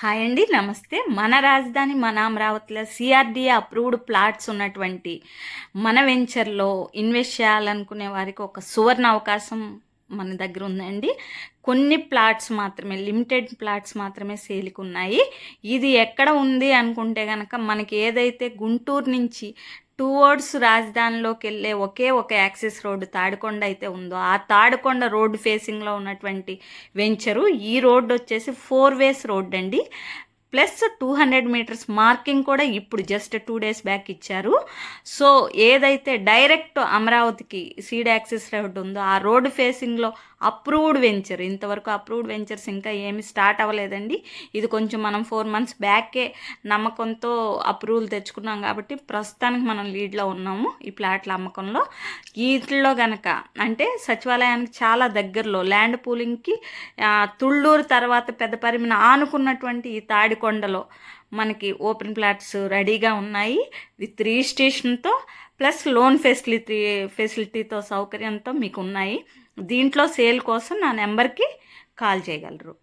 Hi అండి, నమస్తే. మన రాజధాని మన అమరావతిలో సిఆర్డీఏ అప్రూవ్డ్ ప్లాట్స్ ఉన్నటువంటి మన వెంచర్లో ఇన్వెస్ట్ చేయాలనుకునే వారికి ఒక సువర్ణ అవకాశం మన దగ్గర ఉందండి. కొన్ని ప్లాట్స్ మాత్రమే, లిమిటెడ్ ప్లాట్స్ మాత్రమే సేల్కి ఉన్నాయి. ఇది ఎక్కడ ఉంది అనుకుంటే కనుక మనకి ఏదైతే గుంటూరు నుంచి టువర్డ్స్ రాజధానిలోకి వెళ్ళే ఒకే ఒక యాక్సెస్ రోడ్డు తాడికొండ అయితే ఉందో, ఆ తాడికొండ రోడ్డు ఫేసింగ్లో ఉన్నటువంటి వెంచరు. ఈ రోడ్డు వచ్చేసి 4 వేస్ రోడ్ అండి. ప్లస్ 200 మీటర్స్ మార్కింగ్ కూడా ఇప్పుడు జస్ట్ 2 డేస్ బ్యాక్ ఇచ్చారు. సో ఏదైతే డైరెక్ట్ అమరావతికి సీడ్ యాక్సెస్ రోడ్డు ఉందో ఆ రోడ్డు ఫేసింగ్లో అప్రూవ్డ్ వెంచర్, ఇంతవరకు అప్రూవ్డ్ వెంచర్స్ ఇంకా ఏమి స్టార్ట్ అవ్వలేదండి. ఇది కొంచెం మనం 4 మంత్స్ బ్యాకే నమ్మకంతో అప్రూవల్ తెచ్చుకున్నాం కాబట్టి ప్రస్తుతానికి మనం లీడ్లో ఉన్నాము ఈ ప్లాట్ల అమ్మకంలో. వీటిల్లో గనక అంటే సచివాలయానికి చాలా దగ్గరలో ల్యాండ్ పూలింగ్కి తుళ్ళూరు తర్వాత పెద్దపరిమిన ఆనుకున్నటువంటి ఈ తాడికొండలో మనకి ఓపెన్ ప్లాట్స్ రెడీగా ఉన్నాయి విత్ రిజిస్ట్రేషన్తో ప్లస్ లోన్ ఫెసిలిటీతో సౌకర్యంతో మీకు ఉన్నాయి. దీంట్లో సేల్ కోసం నా నెంబర్కి కాల్ చేయగలరు.